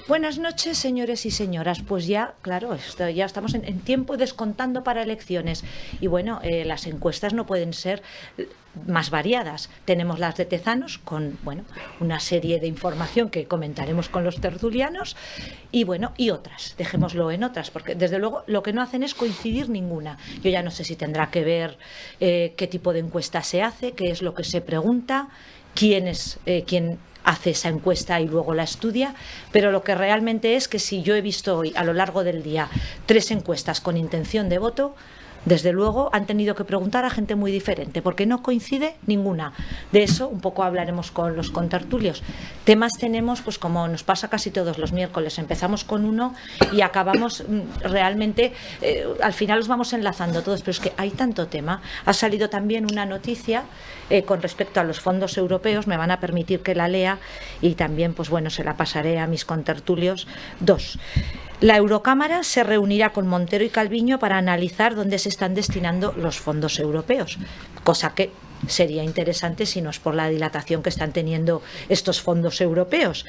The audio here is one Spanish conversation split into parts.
Buenas noches, señores y señoras. Pues ya, claro, ya estamos en tiempo descontando para elecciones. Y bueno, las encuestas no pueden ser más variadas. Tenemos las de Tezanos con, bueno, una serie de información que comentaremos con los tertulianos y bueno, y otras. Dejémoslo en otras, porque desde luego lo que no hacen es coincidir ninguna. Yo ya no sé si tendrá que ver qué tipo de encuesta se hace, qué es lo que se pregunta, quién hace esa encuesta y luego la estudia, pero lo que realmente es que si yo he visto hoy a lo largo del día 3 encuestas con intención de voto, desde luego han tenido que preguntar a gente muy diferente, porque no coincide ninguna. De eso un poco hablaremos con los contertulios. Temas tenemos, pues como nos pasa casi todos los miércoles, empezamos con uno y acabamos realmente, al final los vamos enlazando todos, pero es que hay tanto tema. Ha salido también una noticia con respecto a los fondos europeos, me van a permitir que la lea y también, pues bueno, se la pasaré a mis contertulios. 2. La Eurocámara se reunirá con Montero y Calviño para analizar dónde se están destinando los fondos europeos, cosa que sería interesante si no es por la dilatación que están teniendo estos fondos europeos.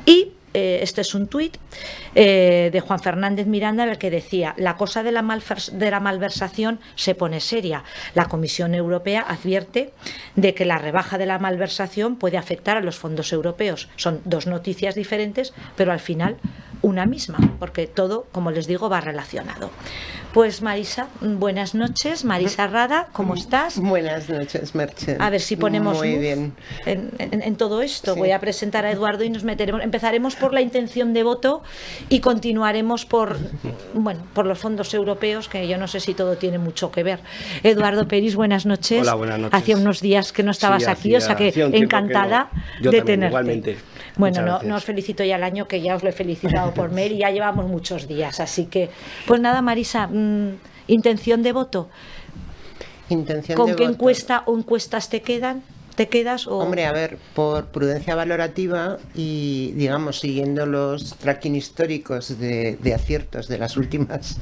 Y este es un tuit de Juan Fernández Miranda en el que decía: la cosa de la malversación se pone seria. La Comisión Europea advierte de que la rebaja de la malversación puede afectar a los fondos europeos. Son 2 noticias diferentes, pero al final una misma, porque todo, como les digo, va relacionado. Pues Marisa, buenas noches. Marisa Rada, ¿cómo estás? Buenas noches, Merche. A ver si ponemos muy bien en todo esto. Sí. Voy a presentar a Eduardo y nos meteremos. Empezaremos por la intención de voto y continuaremos por los fondos europeos, que yo no sé si todo tiene mucho que ver. Eduardo Peris, buenas noches. Hola, buenas noches. Hacía unos días que no estabas aquí, o sea que encantada Yo de también, tenerte. igualmente. Bueno, no os felicito ya el año, que ya os lo he felicitado por mail y ya llevamos muchos días. Así que, pues nada, Marisa, intención de voto. ¿Con qué encuesta o encuestas te quedas? O... Hombre, a ver, por prudencia valorativa y, digamos, siguiendo los tracking históricos de aciertos de las últimas,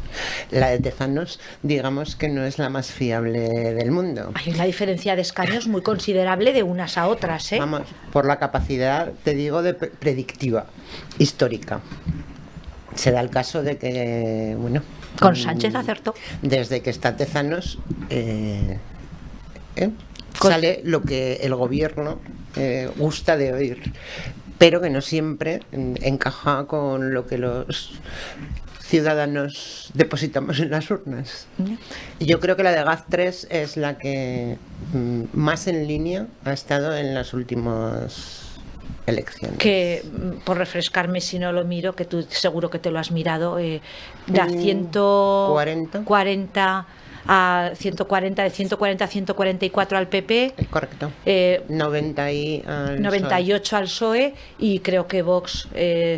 la de Tezanos, digamos que no es la más fiable del mundo. Hay una diferencia de escaños muy considerable de unas a otras, ¿eh? Vamos, por la capacidad, te digo, de predictiva, histórica. Se da el caso de que, bueno... Con Sánchez acertó. Desde que está Tezanos... sale lo que el gobierno gusta de oír, pero que no siempre encaja con lo que los ciudadanos depositamos en las urnas. Y yo creo que la de GAZ3 es la que más en línea ha estado en las últimas elecciones. Que, por refrescarme si no lo miro, que tú seguro que te lo has mirado, da 140 a 140, de 140 a 144 al PP. Correcto. 98 al PSOE y creo que Vox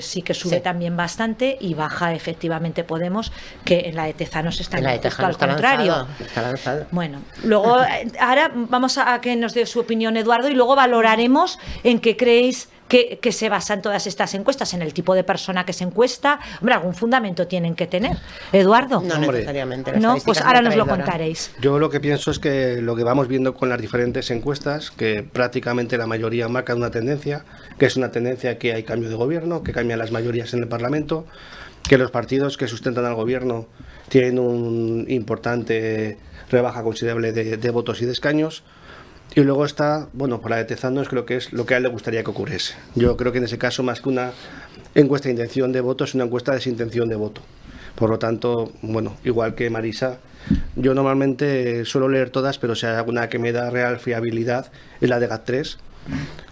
sí que sube también bastante y baja efectivamente Podemos, que en la de Tezanos está justo al contrario. Está lanzado. Bueno, luego ahora vamos a que nos dé su opinión Eduardo y luego valoraremos en qué creéis que se basan todas estas encuestas, en el tipo de persona que se encuesta. Hombre, algún fundamento tienen que tener. Eduardo. No necesariamente. No, pues ahora nos lo contaréis. Yo lo que pienso es que lo que vamos viendo con las diferentes encuestas, que prácticamente la mayoría marcan una tendencia, que es una tendencia que hay cambio de gobierno, que cambian las mayorías en el Parlamento, que los partidos que sustentan al gobierno tienen un importante rebaja considerable de votos y de escaños. Y luego está, bueno, por la de Tezanos creo que es lo que a él le gustaría que ocurriese. Yo creo que en ese caso, más que una encuesta de intención de voto, es una encuesta de desintención de voto. Por lo tanto, bueno, igual que Marisa, yo normalmente suelo leer todas, pero si hay alguna que me da real fiabilidad es la de GAT3.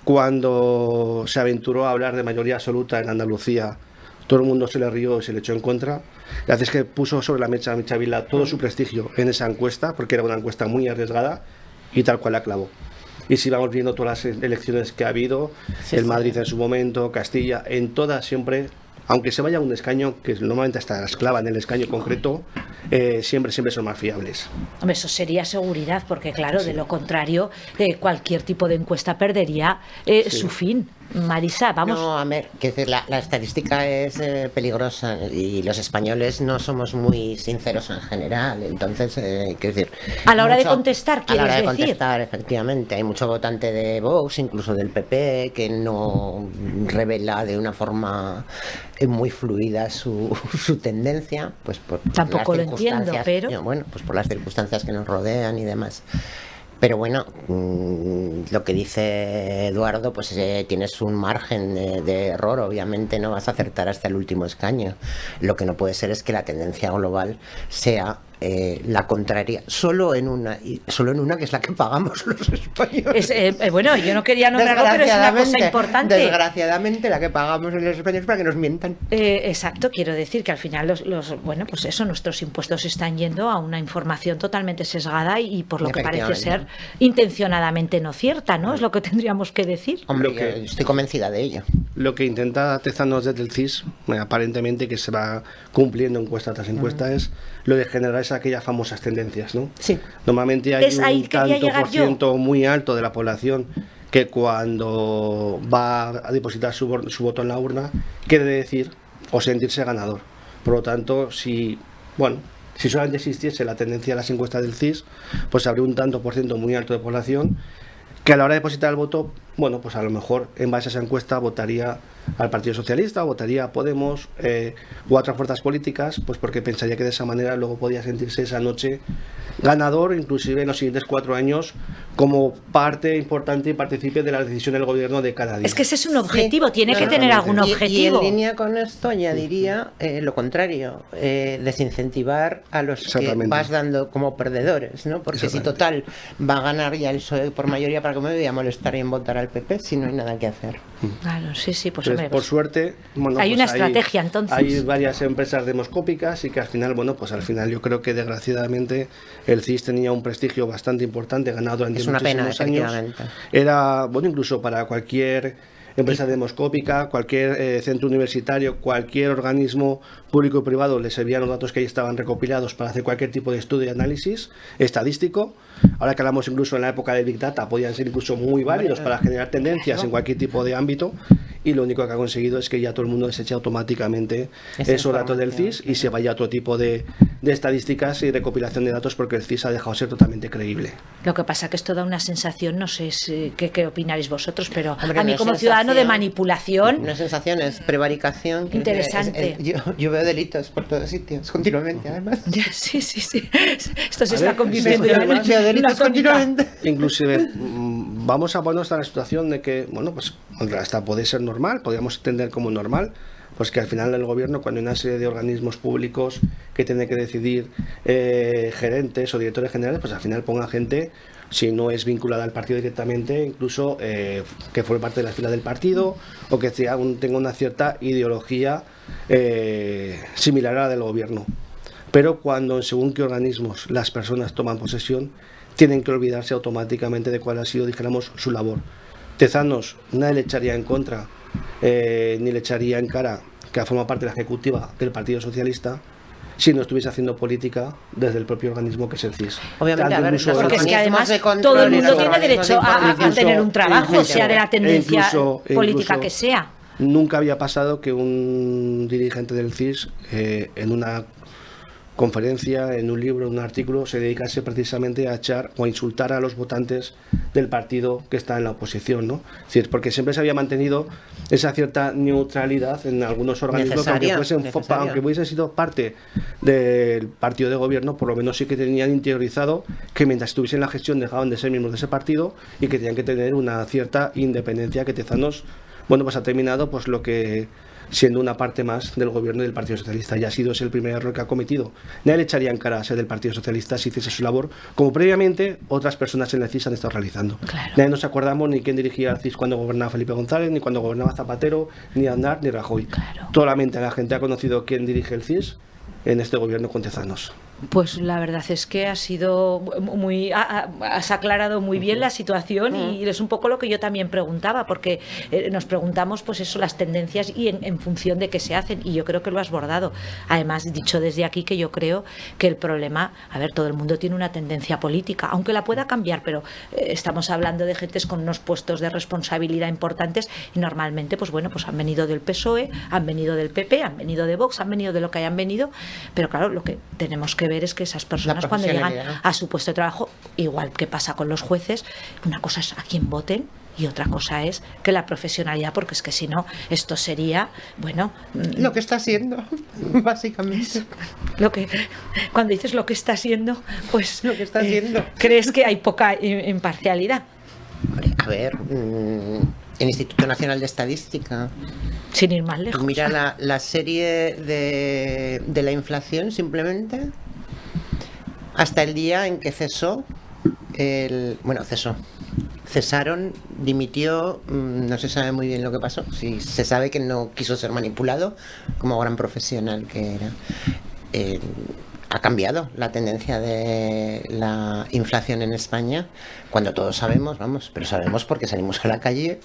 Cuando se aventuró a hablar de mayoría absoluta en Andalucía, todo el mundo se le rió y se le echó en contra. La verdad es que puso sobre la mesa Vila todo su prestigio en esa encuesta, porque era una encuesta muy arriesgada, y tal cual la clavó. Y si vamos viendo todas las elecciones que ha habido, el Madrid en su momento, Castilla, en todas siempre, aunque se vaya a un escaño, que normalmente hasta las clava en el escaño concreto, siempre son más fiables. Hombre, eso sería seguridad, porque claro, de lo contrario, cualquier tipo de encuesta perdería su fin. Marisa, vamos. No, a ver, que decir, la estadística es peligrosa y los españoles no somos muy sinceros en general, entonces, quiero decir... A la hora de contestar, ¿quieres decir? A la hora de contestar, efectivamente. Hay mucho votante de Vox, incluso del PP, que no revela de una forma muy fluida su tendencia, pues por Tampoco las lo entiendo, pero... Bueno, pues por las circunstancias que nos rodean y demás. Pero bueno, lo que dice Eduardo, pues tienes un margen de error, obviamente no vas a acertar hasta el último escaño. Lo que no puede ser es que la tendencia global sea la contraria, solo en una que es la que pagamos los españoles. Bueno, yo no quería nombrarlo, pero es una cosa importante. Desgraciadamente, la que pagamos los españoles para que nos mientan. Exacto, quiero decir que al final bueno, pues eso, nuestros impuestos están yendo a una información totalmente sesgada y por lo que parece ser intencionadamente no cierta, ¿no? Es lo que tendríamos que decir. Hombre, yo estoy convencida de ello. Lo que intenta Tezanos desde el CIS, aparentemente que se va cumpliendo encuesta tras encuesta, es lo de generar aquellas famosas tendencias, ¿no? Sí. Normalmente hay un tanto por ciento muy alto de la población que cuando va a depositar su voto en la urna quiere decir o sentirse ganador. Por lo tanto, si solamente existiese la tendencia a las encuestas del CIS, pues habría un tanto por ciento muy alto de población que a la hora de depositar el voto, bueno, pues a lo mejor en base a esa encuesta votaría al Partido Socialista, o votaría a Podemos u a otras fuerzas políticas, pues porque pensaría que de esa manera luego podía sentirse esa noche ganador, inclusive en los siguientes 4 años, como parte importante y participe de la decisión del gobierno de cada día. Es que ese es un objetivo, tiene que tener algún objetivo. Y en línea con esto añadiría lo contrario, desincentivar a los que vas dando como perdedores, ¿no? Porque si total va a ganar ya el PSOE por mayoría, ¿para qué me voy a molestar en votar al PP si no hay nada que hacer? Claro, sí, pues entonces, por suerte, hay una estrategia entonces. Hay varias empresas demoscópicas y que al final, yo creo que desgraciadamente el CIS tenía un prestigio bastante importante ganado durante muchísimos años. Era, incluso para cualquier empresa demoscópica, cualquier centro universitario, cualquier organismo público y privado le servían los datos que ahí estaban recopilados para hacer cualquier tipo de estudio y análisis estadístico. Ahora que hablamos incluso en la época de Big Data, podían ser incluso muy válidos para generar tendencias en cualquier tipo de ámbito, y lo único que ha conseguido es que ya todo el mundo deseche automáticamente esos datos del CIS y se vaya a otro tipo de estadísticas y recopilación de datos, porque el CIS ha dejado de ser totalmente creíble. Lo que pasa que esto da una sensación, no sé qué opinaréis vosotros, pero hombre, a mí como ciudadano de manipulación... Una sensación es prevaricación. Interesante. Yo veo delitos por todos sitios, continuamente, además. Sí. Esto se está convirtiendo en delitos continuamente. Inclusive, vamos a ponernos en la situación de que, pues hasta puede ser normal, podríamos entender como normal, pues que al final el gobierno, cuando hay una serie de organismos públicos que tiene que decidir gerentes o directores generales, pues al final ponga gente, si no es vinculada al partido directamente, incluso que forme parte de la fila del partido o que tenga una cierta ideología similar a la del gobierno. Pero cuando según qué organismos las personas toman posesión, tienen que olvidarse automáticamente de cuál ha sido, dijéramos, su labor. Tezanos nadie le echaría en contra ni le echaría en cara que forma parte de la ejecutiva del Partido Socialista si no estuviese haciendo política desde el propio organismo que es el CIS. Obviamente, porque es que además todo el mundo tiene derecho a tener un trabajo, sea de la tendencia política que sea. Nunca había pasado que un dirigente del CIS en una conferencia, en un libro, en un artículo, se dedicase precisamente a echar o a insultar a los votantes del partido que está en la oposición, ¿no? Es decir, porque siempre se había mantenido esa cierta neutralidad en algunos organismos, aunque hubiesen sido parte del partido de gobierno, por lo menos sí que tenían interiorizado que mientras estuviesen en la gestión dejaban de ser miembros de ese partido y que tenían que tener una cierta independencia, que Tezanos, pues ha terminado lo que siendo una parte más del gobierno del Partido Socialista, y ha sido ese el primer error que ha cometido. Nadie le echaría en cara a ser del Partido Socialista si hiciese su labor, como previamente otras personas en el CIS han estado realizando. Claro. Nadie nos acordamos ni quién dirigía el CIS cuando gobernaba Felipe González, ni cuando gobernaba Zapatero, ni Aznar, ni Rajoy. Claro. Solamente la gente ha conocido quién dirige el CIS en este gobierno con Tezanos. Pues la verdad es que ha sido muy, has aclarado muy bien la situación y es un poco lo que yo también preguntaba, porque nos preguntamos pues eso, las tendencias y en función de qué se hacen, y yo creo que lo has bordado. Además, dicho desde aquí que yo creo que el problema, a ver, todo el mundo tiene una tendencia política, aunque la pueda cambiar, pero estamos hablando de gentes con unos puestos de responsabilidad importantes y normalmente pues bueno, pues han venido del PSOE, han venido del PP, han venido de Vox, han venido de lo que hayan venido, pero claro, lo que tenemos que ver es que esas personas cuando llegan a su puesto de trabajo, igual que pasa con los jueces, una cosa es a quién voten y otra cosa es que la profesionalidad, porque es que si no, esto sería, bueno... Lo que está siendo, básicamente. Lo que, cuando dices lo que está siendo, pues... Lo que está siendo. ¿Crees que hay poca imparcialidad? A ver, el Instituto Nacional de Estadística... Sin ir más lejos. Mira la serie de la inflación, simplemente, hasta el día en que cesaron, dimitió, no se sabe muy bien lo que pasó. Sí, se sabe que no quiso ser manipulado como gran profesional que era. Ha cambiado la tendencia de la inflación en España, cuando todos sabemos, pero sabemos porque salimos a la calle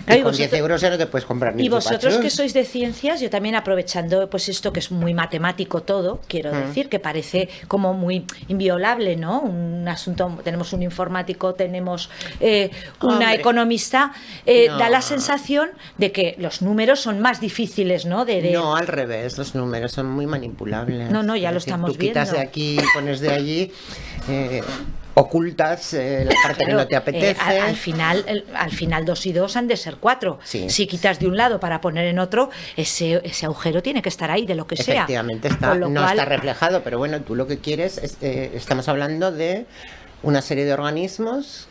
y con 10 euros ya no te puedes comprar ni Y vosotros chupachos. Que sois de ciencias, yo también aprovechando pues esto que es muy matemático todo, quiero decir, que parece como muy inviolable, ¿no? Un asunto, tenemos un informático, tenemos una economista, no. Da la sensación de que los números son más difíciles, ¿no? No, al revés, los números son muy manipulables. No, ya lo estamos tú quitas viendo. de aquí, pones de allí, ocultas la parte que no te apetece. Al final 2 y 2 han de ser 4. Sí. Si quitas de un lado para poner en otro, ese agujero tiene que estar ahí, de lo que sea. Efectivamente, no está reflejado, pero bueno, tú lo que quieres, estamos hablando de una serie de organismos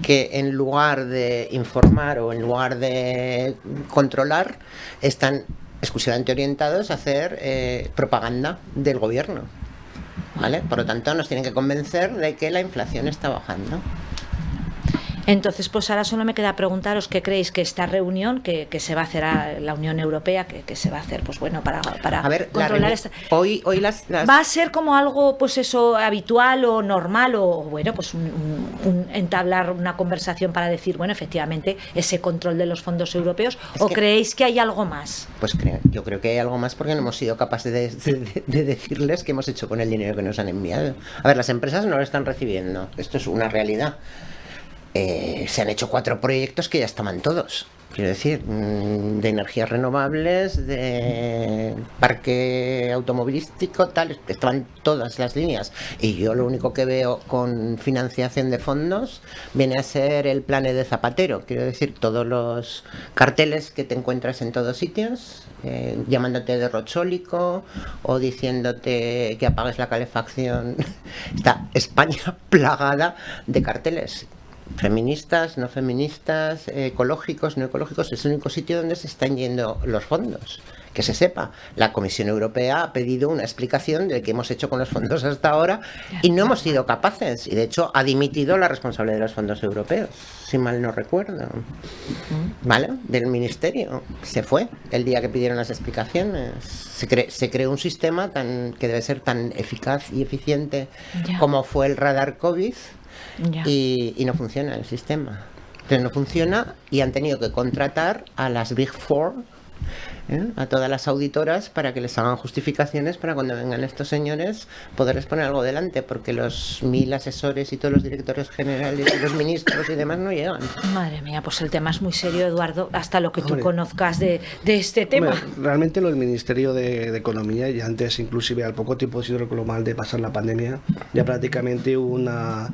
que en lugar de informar o en lugar de controlar, están exclusivamente orientados a hacer propaganda del gobierno. ¿Vale? Por lo tanto, nos tienen que convencer de que la inflación está bajando. Entonces, pues ahora solo me queda preguntaros qué creéis que esta reunión que se va a hacer a la Unión Europea, que se va a hacer, pues bueno, para a ver, controlar esta... Hoy las... ¿Va a ser como algo, pues eso, habitual o normal o bueno, pues un entablar una conversación para decir, bueno, efectivamente, ese control de los fondos europeos? ¿O creéis que hay algo más? Pues yo creo que hay algo más porque no hemos sido capaces de decirles qué hemos hecho con el dinero que nos han enviado. A ver, las empresas no lo están recibiendo, esto es una realidad. Se han hecho 4 proyectos que ya estaban todos, quiero decir, de energías renovables, de parque automovilístico, tal, estaban todas las líneas. Y yo lo único que veo con financiación de fondos viene a ser el plan de Zapatero, quiero decir, todos los carteles que te encuentras en todos sitios, llamándote derrochólico o diciéndote que apagues la calefacción. Está España plagada de carteles. Feministas, no feministas, ecológicos, no ecológicos, es el único sitio donde se están yendo los fondos. Que se sepa, la Comisión Europea ha pedido una explicación de qué hemos hecho con los fondos hasta ahora y no hemos sido capaces. Y de hecho ha dimitido la responsable de los fondos europeos, si mal no recuerdo. ¿Vale? Del ministerio. Se fue el día que pidieron las explicaciones. Se creó un sistema que debe ser tan eficaz y eficiente como fue el radar COVID. Y no funciona el sistema. Entonces no funciona y han tenido que contratar a las Big Four, a todas las auditoras para que les hagan justificaciones para cuando vengan estos señores poderles poner algo delante, porque los 1000 asesores y todos los directores generales y los ministros y demás no llegan. Madre mía, pues el tema es muy serio, Eduardo, hasta lo que tú conozcas de este tema. Realmente el Ministerio de Economía, ya antes inclusive al poco tiempo de pasar la pandemia, ya prácticamente hubo una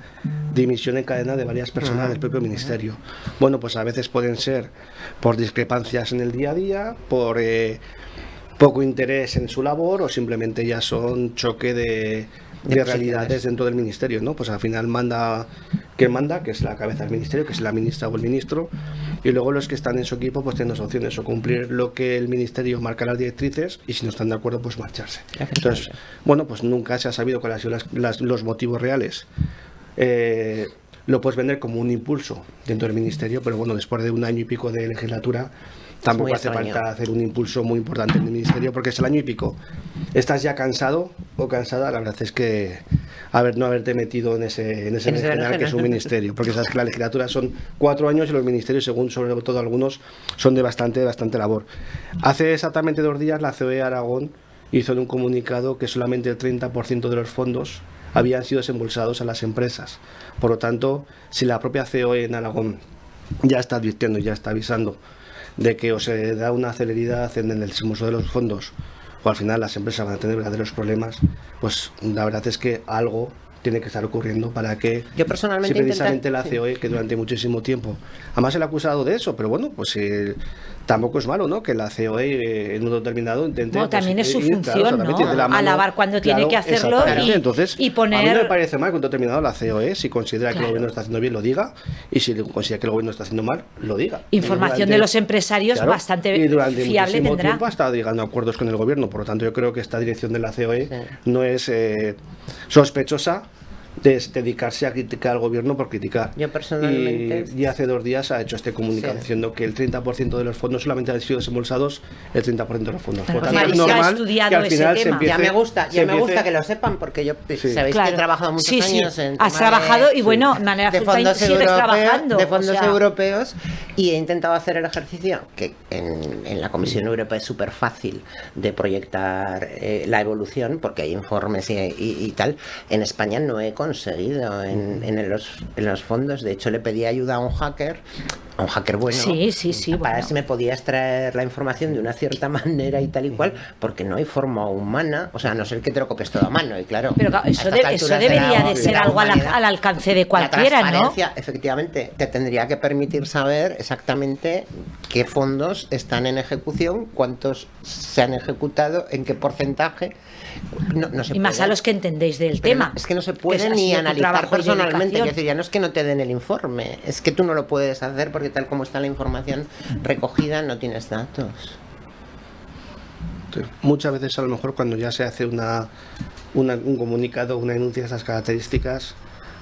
dimisión en cadena de varias personas del propio ministerio. Bueno, pues a veces pueden ser por discrepancias en el día a día, por poco interés en su labor, o simplemente ya son choque de realidades dentro del ministerio, ¿no? Pues al final manda, que es la cabeza del ministerio, que es la ministra o el ministro, y luego los que están en su equipo pues tienen dos opciones: o cumplir lo que el ministerio marca las directrices, y si no están de acuerdo pues marcharse. Entonces, bueno, pues nunca se ha sabido cuáles han sido los motivos reales. Lo puedes vender como un impulso dentro del ministerio, pero bueno, después de 1 año y pico de legislatura, Tampoco muy hace extraño. falta hacer un impulso muy importante en el ministerio porque es el año y pico. ¿Estás ya cansado o cansada? La verdad es que no haberte metido en ese berenjenal que es un ministerio, porque sabes que la legislatura son 4 años y los ministerios, según sobre todo algunos, son de bastante labor. Hace exactamente 2 días la COE Aragón hizo en un comunicado que solamente el 30% de los fondos habían sido desembolsados a las empresas. Por lo tanto, si la propia COE en Aragón ya está advirtiendo, ya está avisando de que o se da una celeridad en el desembolso de los fondos o al final las empresas van a tener verdaderos problemas, pues la verdad es que algo tiene que estar ocurriendo para que Yo personalmente si precisamente la sí. COE, que durante muchísimo tiempo, además se le ha acusado de eso, pero bueno, pues tampoco es malo, ¿no? Que la COE en un determinado intente... Bueno, también pues, es su ir, función, exactamente, ¿no? de la mano, Alabar cuando tiene que hacerlo exactamente. Entonces, y poner... a mí no me parece mal que un determinado la COE, si considera que el gobierno está haciendo bien, lo diga, y si considera que el gobierno está haciendo mal, lo diga. Información de los empresarios bastante y durante fiable muchísimo tendrá. tiempo ha estado llegando a acuerdos con el gobierno, por lo tanto yo creo que esta dirección de la COE no es sospechosa de dedicarse a criticar al gobierno por criticar. Yo personalmente... Y hace 2 días ha hecho este comunicado diciendo que el 30% de los fondos solamente han sido desembolsados el 30% de los fondos. Pero Por pues tanto, es ya ha normal estudiado que al ese final se tema. empiece... Ya me gusta empiece- que lo sepan, porque yo sabéis Claro. que he trabajado muchos Sí, sí. años en Has tema trabajado y bueno, de manera de full time fondos sigues trabajando. de fondos o sea, europeos, y he intentado hacer el ejercicio que en la Comisión Europea es súper fácil de proyectar la evolución, porque hay informes y tal. En España no he conseguido en los fondos. De hecho, le pedí ayuda a un hacker bueno, Sí, para ver bueno. si me podía extraer la información de una cierta manera y tal y cual, porque no hay forma humana, o sea, a no ser que te lo copies todo a mano, y claro. Pero a eso, estas eso alturas debería de la ser algo humanidad, al alcance de la cualquiera, ¿no? transparencia, efectivamente, te tendría que permitir saber exactamente qué fondos están en ejecución, cuántos se han ejecutado, en qué porcentaje. No se Y más puede. a los que entendéis del Pero tema. es que no se que puede ha ni sido tu analizar trabajo y personalmente. dedicación. Es decir, ya no es que no te den el informe, es que tú no lo puedes hacer porque tal como está la información recogida no tienes datos. Muchas veces a lo mejor cuando ya se hace un comunicado, una denuncia de esas características,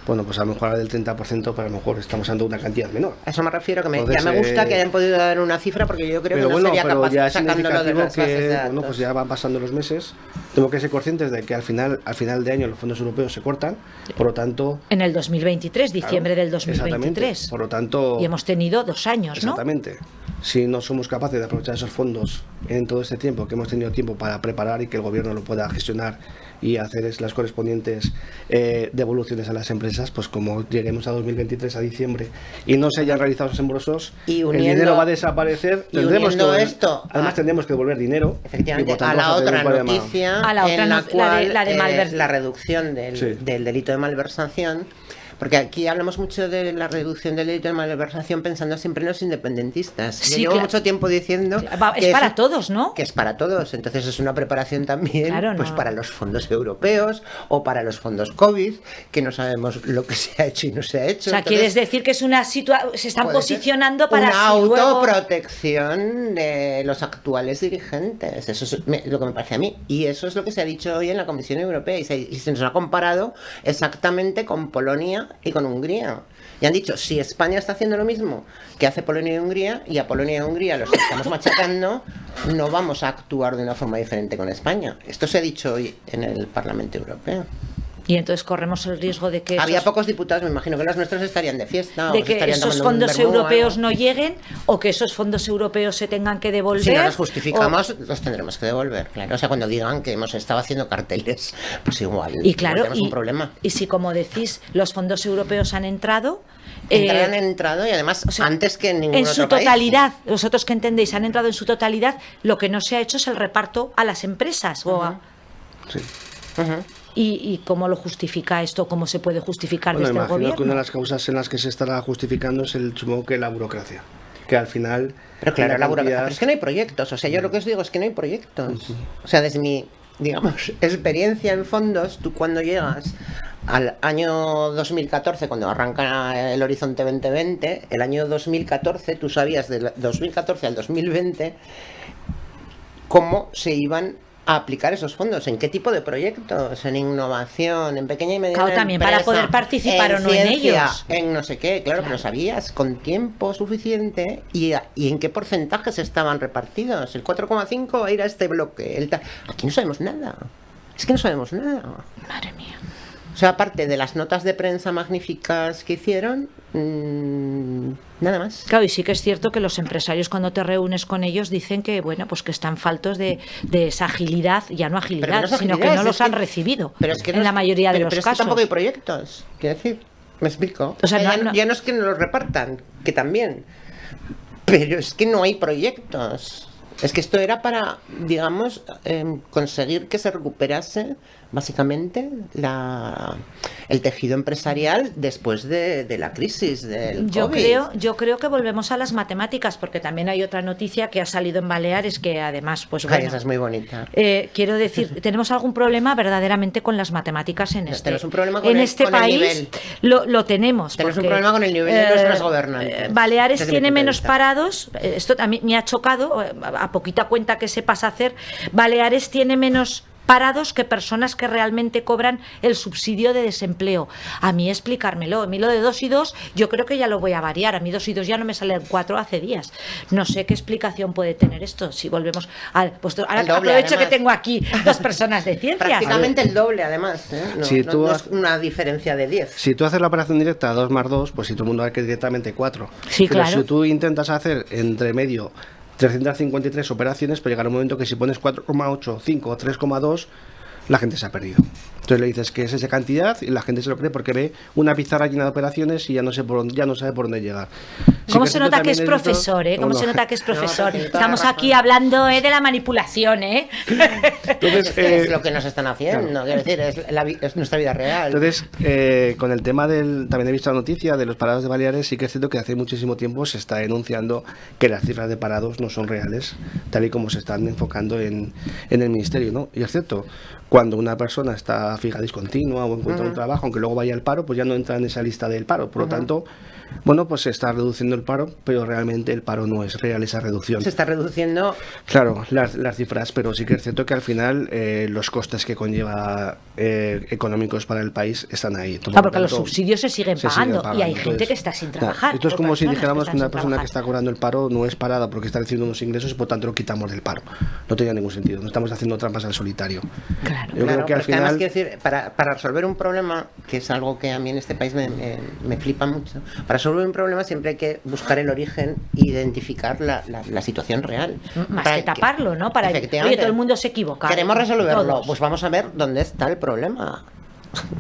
bueno, pues a lo mejor del 30%, pero a lo mejor estamos dando una cantidad menor. A eso me refiero, que Entonces, ya me gusta que hayan podido dar una cifra, porque yo creo pero que no bueno, sería pero capaz ya es sacándolo de significativo las bases de que, datos. bueno, pues ya van pasando los meses. Tengo que ser conscientes de que al final de año los fondos europeos se cortan, por lo tanto... En el 2023, diciembre claro, del 2023. exactamente, por lo tanto... Y hemos tenido 2 años, ¿no? Exactamente. Si no somos capaces de aprovechar esos fondos en todo este tiempo, que hemos tenido tiempo para preparar y que el gobierno lo pueda gestionar y hacer las correspondientes devoluciones a las empresas, pues como lleguemos a 2023, a diciembre, y no se hayan realizado esos desembolsos, Y el uniendo- dinero va a desaparecer. y uniendo que esto además tendremos que devolver dinero. Efectivamente, y por tanto a la vamos tener otra un problema. noticia, A la otra en la la de- cual la de la reducción del delito de malversación, porque aquí hablamos mucho de la reducción del delito de malversación pensando siempre en los independentistas. Yo Sí, llevo claro. mucho tiempo diciendo Es para todos, ¿no? que es para todos, entonces es una preparación también, Claro, pues no. para los fondos europeos o para los fondos COVID, que no sabemos lo que se ha hecho y no se ha hecho. O sea, Entonces, quieres decir que es una situación, se están puede ser posicionando para una si luego... autoprotección de los actuales dirigentes. Eso es lo que me parece a mí. Y eso es lo que se ha dicho hoy en la Comisión Europea. Y se nos ha comparado exactamente con Polonia y con Hungría. Y han dicho, si España está haciendo lo mismo que hace Polonia y Hungría, y a Polonia y Hungría los estamos machacando, no vamos a actuar de una forma diferente con España. Esto se ha dicho hoy en el Parlamento Europeo. Y entonces corremos el riesgo de que Había esos, pocos diputados, me imagino que los nuestros estarían de fiesta. de o se que estarían esos tomando un fondos vermú o europeos algo. no lleguen o que esos fondos europeos se tengan que devolver. Si no los justificamos, los tendremos que devolver, claro. O sea, cuando digan que hemos estado haciendo carteles, pues igual. Y claro, tenemos un problema. y si como decís, los fondos europeos han entrado... Han entrado y además o sea, antes que en ningún en otro su país. totalidad, vosotros que entendéis, han entrado en su totalidad, lo que no se ha hecho es el reparto a las empresas. Sí. Ujú. ¿Y cómo lo justifica esto? ¿Cómo se puede justificar Bueno, desde el imagino gobierno? que una de las causas en las que se estará justificando es supongo que la burocracia. Que al final... Pero claro, la burocracia. cantidad- Pero es que no hay proyectos. O sea, yo lo que os digo es que no hay proyectos. O sea, desde mi, digamos, experiencia en fondos, tú cuando llegas al año 2014, cuando arranca el Horizonte 2020, el año 2014, tú sabías del 2014 al 2020 cómo se iban a aplicar esos fondos. ¿En qué tipo de proyectos? En innovación, en pequeña y mediana Claro, también para empresa, poder participar o no en ciencia, ellos. en no sé qué, claro, pero sabías con tiempo suficiente y en qué porcentajes estaban repartidos. El 4,5 va a ir a este bloque. Aquí no sabemos nada. Es que no sabemos nada. Madre mía. O sea, aparte de las notas de prensa magníficas que hicieron, nada más. Claro, y sí que es cierto que los empresarios cuando te reúnes con ellos dicen que, bueno, pues que están faltos de esa agilidad, ya no agilidad, Pero no es sino agilidad, que no es los que- han recibido Pero es que en la mayoría de los pero es casos. que tampoco hay proyectos, quiero decir. ¿Me explico? O sea, ya no es que no los repartan, que también. Pero es que no hay proyectos. Es que esto era para, digamos, conseguir que se recuperase básicamente el tejido empresarial después de la crisis del COVID. Yo creo que volvemos a las matemáticas, porque también hay otra noticia que ha salido en Baleares que además, pues Ay, bueno, esa es muy bonita. quiero decir, tenemos algún problema verdaderamente con las matemáticas Tenemos un problema con este con el país. nivel. Lo tenemos. Tenemos un porque, problema con el nivel de nuestros gobernantes. Baleares desde mi tiene punto de menos vista. parados. Esto a mí me ha chocado, a poquita cuenta que se pasa a hacer. Baleares tiene menos parados que personas que realmente cobran el subsidio de desempleo. A mí explicármelo. A mí lo de 2 y 2 yo creo que ya lo voy a variar. A mí 2 y 2 ya no me salen 4 hace días. No sé qué explicación puede tener esto. Si volvemos al pues ahora El doble, aprovecho además. que tengo aquí 2 personas de ciencias. Prácticamente el doble, además. No, Si no- tú no has- es una diferencia de 10. Si tú haces la operación directa 2 más 2, pues si todo el mundo va a que directamente 4. Sí, Pero claro. si tú intentas hacer entre medio 353 operaciones, pues llegará un momento que si pones 4,8, 5 o 3,2, la gente se ha perdido. Entonces le dices que es esa cantidad y la gente se lo cree porque ve una pizarra llena de operaciones y ya no sabe por dónde llegar. Sí ¿Cómo que se esto nota que es también profesor, esto- ¿Cómo no, se no. nota que es profesor? tiene toda Estamos la aquí razón. hablando de la manipulación, ¿eh? Entonces, Es que es lo que nos están haciendo, quiero decir, es nuestra vida real. Entonces, con el tema también he visto la noticia de los parados de Baleares, sí que es cierto que hace muchísimo tiempo se está denunciando que las cifras de parados no son reales, tal y como se están enfocando en el ministerio, ¿no? Y es cierto, cuando una persona está fija discontinua o encuentra un trabajo, aunque luego vaya al paro, pues ya no entra en esa lista del paro. Por lo tanto, bueno, pues se está reduciendo el paro, pero realmente el paro no es real esa reducción. Se está reduciendo. Claro, las cifras, pero sí que es cierto que al final los costes que conlleva económicos para el país están ahí. Por lo Porque los tanto, subsidios se siguen se pagando, siguen y hay pagando. gente que está sin trabajar. Esto es o como si personas dijéramos que están una sin persona que trabajar. está cobrando el paro no es parada porque está recibiendo unos ingresos y por tanto lo quitamos del paro. No tenía ningún sentido, no estamos haciendo trampas al solitario. Claro. Yo creo que pero al es que además final... quiero decir, para resolver un problema, que es algo que a mí en este país me flipa mucho, para resolver un problema siempre hay que buscar el origen e identificar la situación real. Más Para que taparlo, ¿no? Para Efectivamente. oye, todo el mundo se equivoca. Queremos resolverlo, Todos. pues vamos a ver dónde está el problema.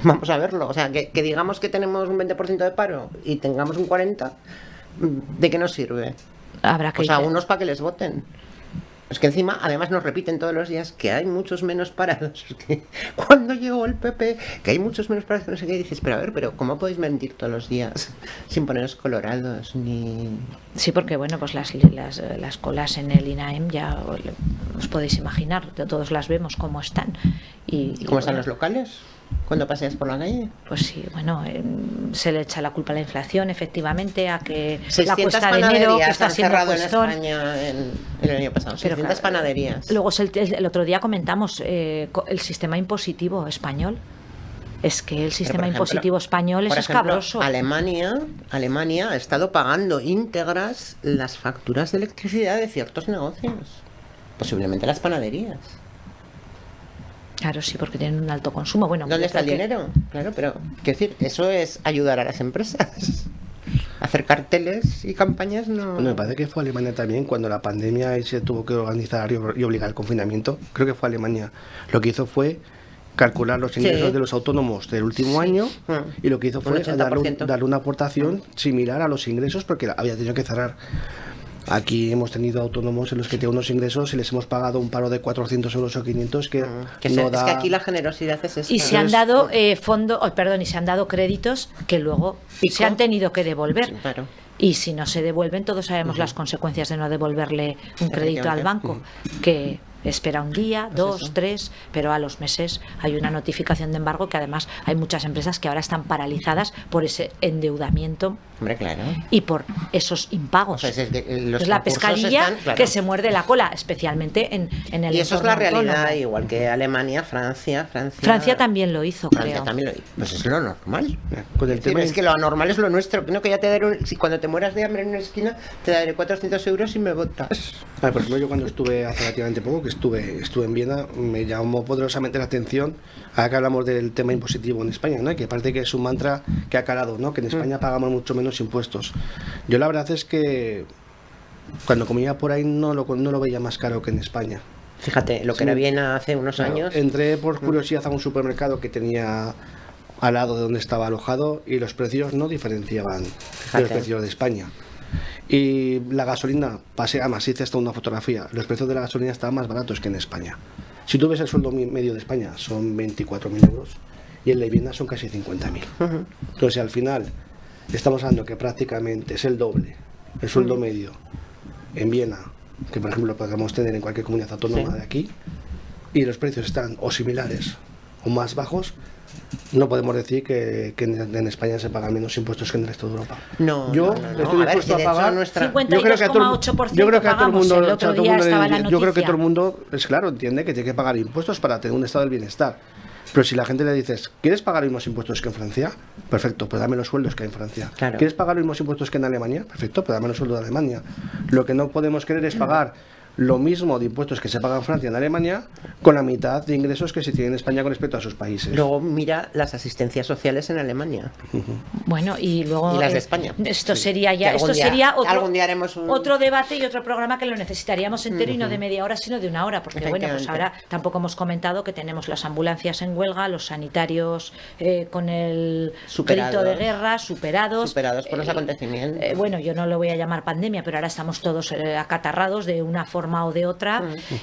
Vamos a verlo. O sea, que digamos que tenemos un 20% de paro y tengamos un 40%, ¿de qué nos sirve? Habrá que Pues a unos para que les voten. Es que encima, además nos repiten todos los días que hay muchos menos parados. Es que cuando llegó el PP, que hay muchos menos parados, que no sé qué, y dices, pero a ver, ¿cómo podéis mentir todos los días sin poneros colorados ni...? Sí, porque bueno, pues las colas en el INAEM ya os podéis imaginar, todos las vemos cómo están. ¿Y cómo están bueno, los locales cuando paseas por la calle? Pues sí, bueno, se le echa la culpa a la inflación, efectivamente, a que la 600 cuesta de enero que panaderías está han siendo cerrado en cuestón. España en el año pasado. Pero 600 claro, panaderías. Luego el otro día comentamos el sistema impositivo español. Es que el sistema Pero, por ejemplo, impositivo español es por ejemplo, escabroso. Alemania ha estado pagando íntegras las facturas de electricidad de ciertos negocios. Posiblemente las panaderías. Claro, sí, porque tienen un alto consumo. Bueno, ¿Dónde yo está el creo que- dinero? Claro, pero quiero decir, eso es ayudar a las empresas. Hacer carteles y campañas no. Bueno, me parece que fue Alemania también cuando la pandemia y se tuvo que organizar y obligar el confinamiento. Creo que fue Alemania. Lo que hizo fue calcular los ingresos Sí. de los autónomos del último año y lo que hizo Un fue 80%. darle una aportación similar a los ingresos porque había tenido que cerrar. Aquí hemos tenido autónomos en los que tienen unos ingresos y les hemos pagado un paro de 400 euros o 500 que no da... Es que aquí la generosidad es esta. Y se han dado y se han dado créditos que luego Pico. se han tenido que devolver. Sí, claro. Y si no se devuelven, todos sabemos las consecuencias de no devolverle un crédito al banco, que espera un día, dos, eso. 3, pero a los meses hay una notificación de embargo, que además hay muchas empresas que ahora están paralizadas por ese endeudamiento Hombre, claro. y por esos impagos. Pues es que los es la concursos pescadilla están, claro. que se muerde la cola, especialmente en el Y eso es la entorno realidad, autónomo. igual que Alemania, Francia. Francia también lo hizo, Francia creo. también lo hizo. Pues es lo normal. Con el tema Es que lo anormal es lo nuestro. No, que ya te daré si cuando te mueras de hambre en una esquina, te daré 400 euros y me votas. Por ejemplo, yo cuando estuve hace relativamente poco, que estuve en Viena, me llamó poderosamente la atención, ahora que hablamos del tema impositivo en España, ¿no? Que parece que es un mantra que ha calado, ¿no? Que en España pagamos mucho menos impuestos. Yo la verdad es que cuando comía por ahí no lo veía más caro que en España. Fíjate, lo que Sí. era Viena hace unos Claro, años. entré por curiosidad a un supermercado que tenía al lado de donde estaba alojado y los precios no diferenciaban de Fíjate. los precios de España. Y la gasolina, además hice hasta una fotografía, los precios de la gasolina estaban más baratos que en España. Si tú ves el sueldo medio de España son 24.000 euros y el de Viena son casi 50.000. Entonces al final estamos hablando que prácticamente es el doble el sueldo medio en Viena, que por ejemplo lo podemos tener en cualquier comunidad autónoma Sí. de aquí, y los precios están o similares o más bajos. No podemos decir que en España se pagan menos impuestos que en el resto de Europa. No, Yo no, no, no. estoy A ver, dispuesto si a de hecho pagar. nuestra- 52,8% Yo creo que a todo el pagamos, mundo, el otro día estaba la yo creo que noticia. todo el mundo, es claro, entiende que tiene que pagar impuestos para tener un estado del bienestar. Pero si la gente le dices, ¿quieres pagar los mismos impuestos que en Francia? Perfecto, pues dame los sueldos que hay en Francia. Claro. ¿Quieres pagar los mismos impuestos que en Alemania? Perfecto, pues dame los sueldos de Alemania. Lo que no podemos querer es pagar lo mismo de impuestos que se paga en Francia y en Alemania con la mitad de ingresos que se tiene en España con respecto a sus países. Luego mira las asistencias sociales en Alemania. Bueno, y luego Y las de España. Esto sería Que ya, algún esto día- sería algún día haremos un- otro debate y otro programa que lo necesitaríamos entero y no de media hora, sino de una hora, porque bueno, pues Efectivamente. ahora tampoco hemos comentado que tenemos las ambulancias en huelga, los sanitarios con el Superados. grito de guerra, superados Por los acontecimientos. bueno, yo no lo voy a llamar pandemia, pero ahora estamos todos acatarrados de una forma o de otra.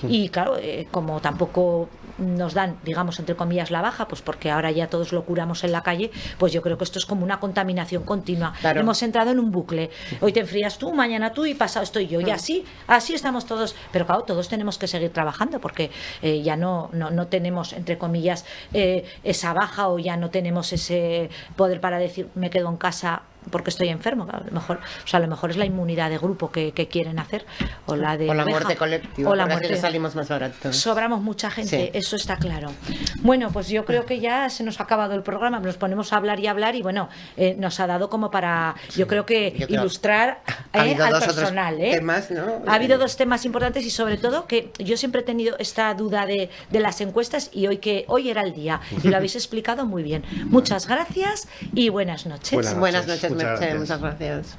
Y claro, como tampoco nos dan, digamos, entre comillas, la baja, pues porque ahora ya todos lo curamos en la calle, pues yo creo que esto es como una contaminación continua. Claro. Hemos entrado en un bucle. Hoy te enfrías tú, mañana tú y pasado estoy yo. Y así estamos todos. Pero claro, todos tenemos que seguir trabajando porque ya no tenemos, entre comillas, esa baja, o ya no tenemos ese poder para decir me quedo en casa porque estoy enfermo. A lo mejor, a lo mejor es la inmunidad de grupo que quieren hacer, o la de O la oveja, muerte colectiva. o la porque así muerte. le salimos más baratos. Sobramos mucha gente, Sí. eso está claro. Bueno, pues yo creo que ya se nos ha acabado el programa, nos ponemos a hablar y hablar y bueno, nos ha dado como para, yo creo que Yo creo- ilustrar Ha habido al dos otros personal. temas, ¿no? Ha habido dos temas importantes y sobre todo que yo siempre he tenido esta duda de las encuestas y hoy era el día y lo habéis explicado muy bien. Muchas gracias y buenas noches. Buenas Buenas noches, Muchas Merche. gracias. Muchas gracias.